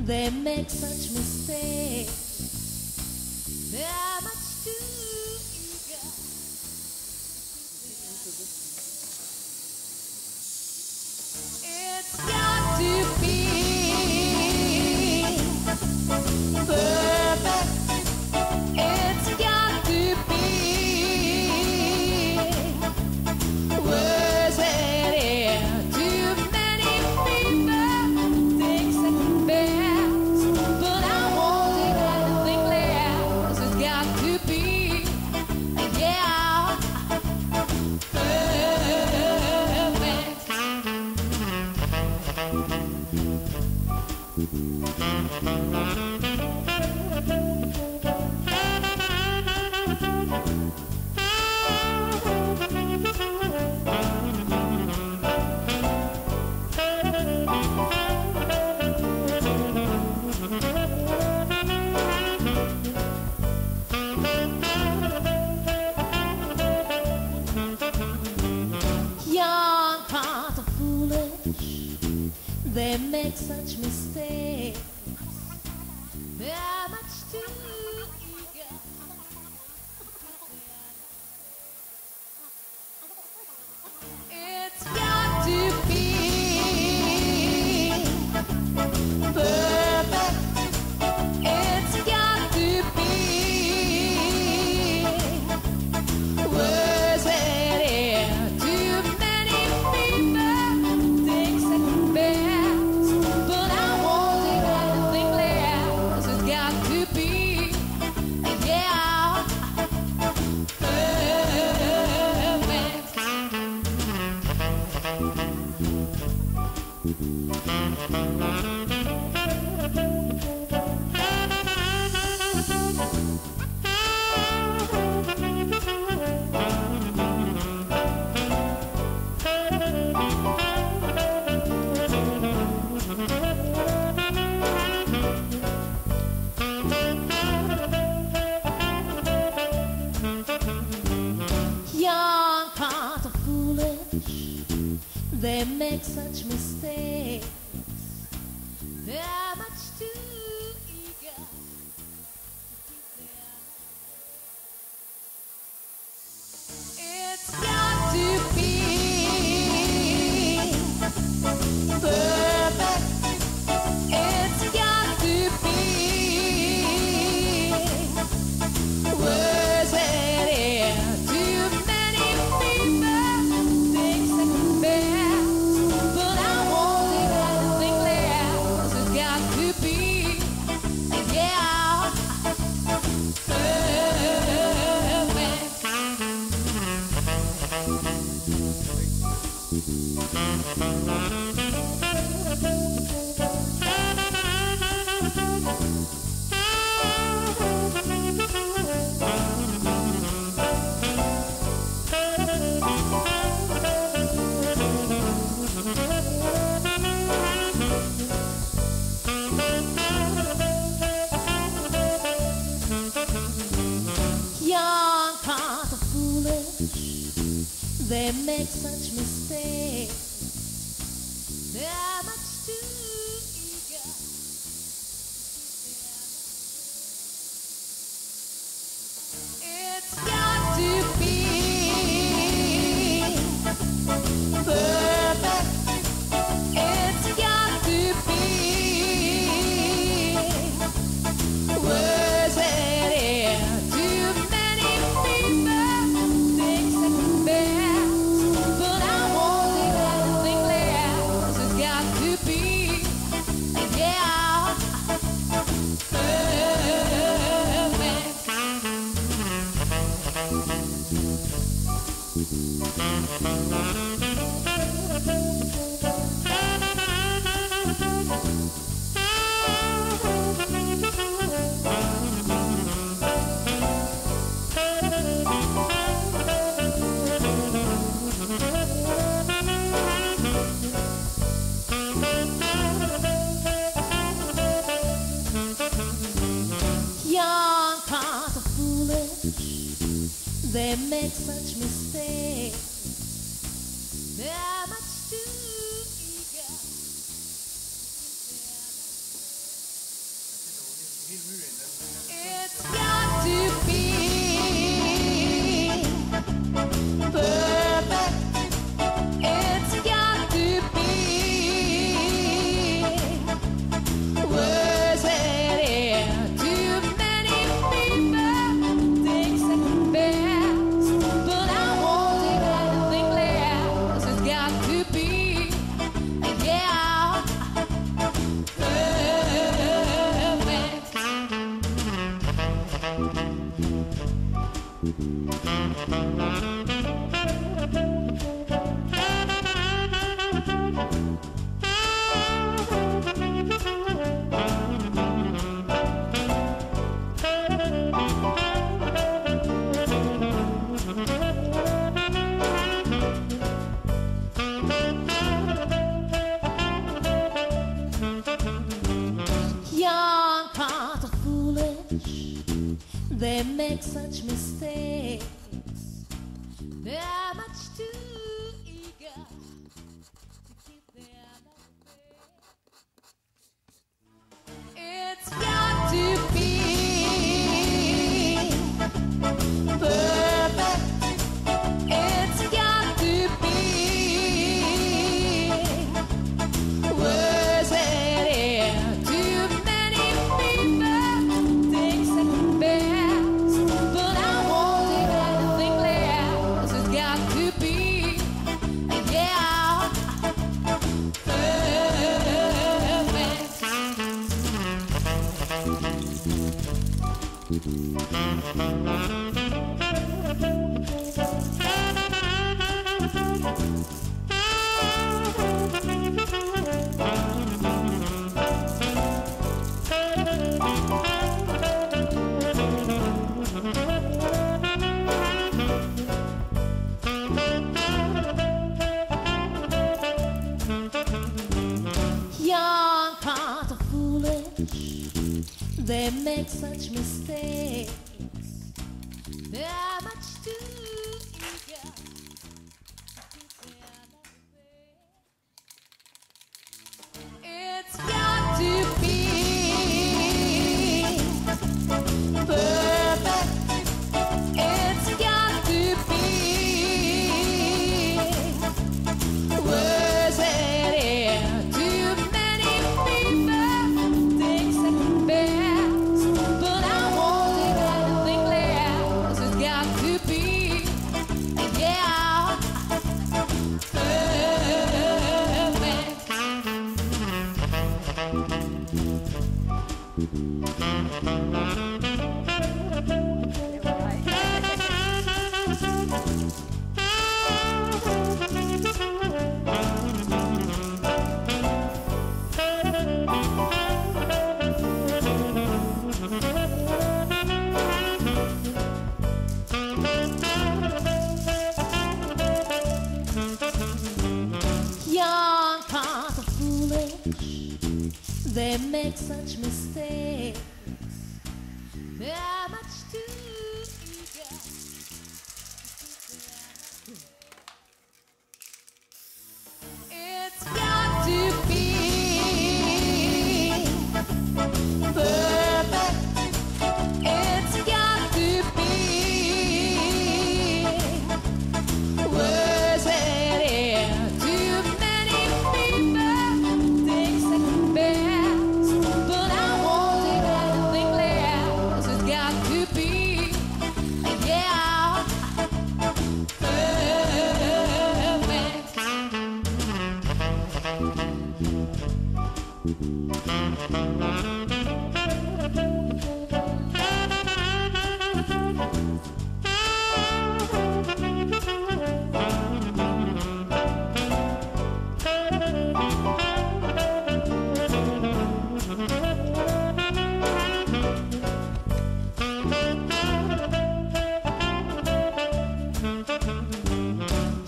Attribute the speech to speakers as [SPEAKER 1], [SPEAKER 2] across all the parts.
[SPEAKER 1] They make such mistakes. They're much too eager. It's got to be perfect. It's got to be worse than air. Too many people think second best, but I won't take anything less. It's got to be, yeah, young hearts are foolish. They make such mistakes. They're much too eager. It's got to be perfect. It's got to be worse than air. Too many people think second best, but I won't take anything less. It's got to be, yeah, perfect. Young hearts are foolish. They make such mistakes. They're much too eager. It's got to be perfect. It's got to be worse than air. Too many people think second best, but I won't take anything less. It's got to be, yeah, perfect. Young hearts are foolish. They make such mistakes. They're much too eager. It's got to be perfect. It's got to be worse than air. Too many people think second best, but I won't take anything less. It's got to be, yeah, perfect. Young hearts are foolish. They make such mistakes. They're much too eager. It's got to be perfect. It's got to be words that air. Too many people think second best, but I won't take anything less. It's got to be, yeah, perfect. Young hearts are foolish, they make such mistakes. They're much too eager to keep their love away. It's got to be perfect. It's got to be words that air. Too many people think second best, but I won't take anything less. It's got to be, yeah, young hearts are foolish, they make such mistakes. They're much too eager to keep their love away. It's got to be perfect. It's got to be words that air. Too many people think second best, but I won't take anything less. It's got to be, yeah, young hearts are foolish, they make such mistakes. They're much too eager to keep their love. It's got to be perfect. It's got to be words that air. Too many people think second best, but I won't take anything less. It's got to be, yeah,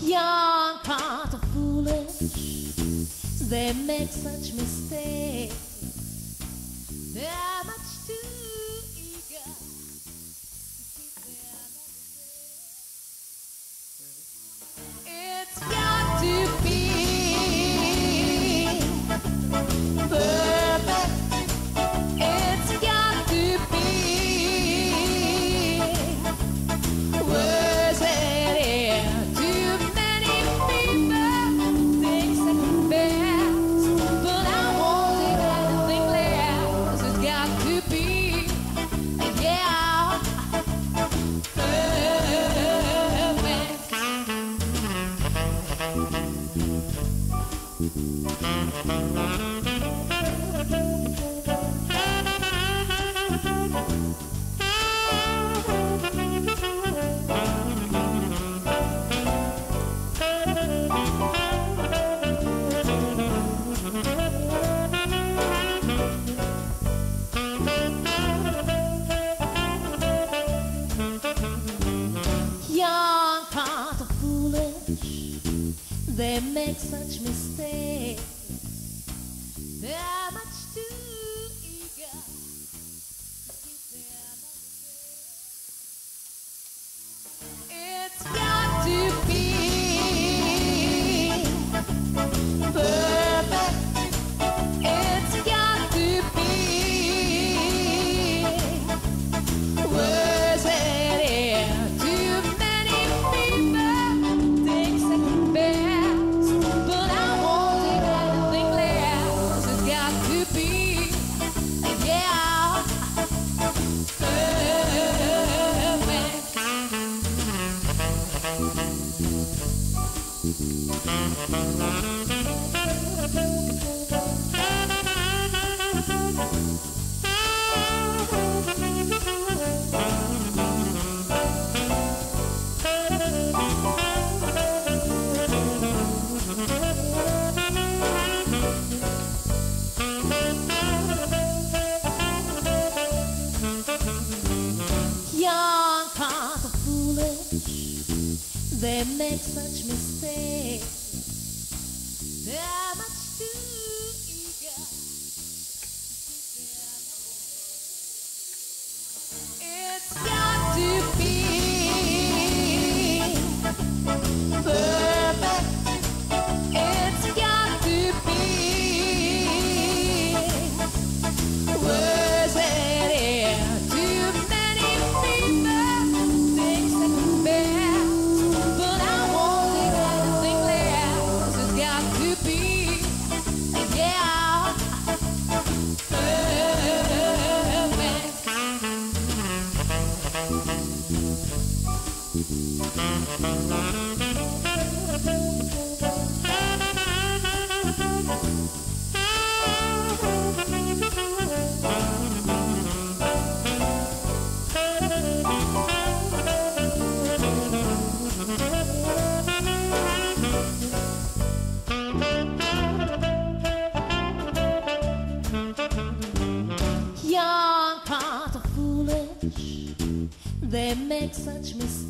[SPEAKER 1] young hearts are foolish, they make such mistakes. They're much too eager to keep their love away. It's got to be perfect. It's got to make such mistakes. They're much too eager to keep their mistakes. It's got to be perfect. It's got to be worse than it. Too many people think second best, but I won't take anything less. It's got to be, yeah, young hearts are foolish. They make such mistakes. They're much too eager. It's got to be perfect. It's got to be worse than it. Too many people think second best, but I won't take anything less. It's got to be, yeah, young hearts are foolish. They make such mistakes.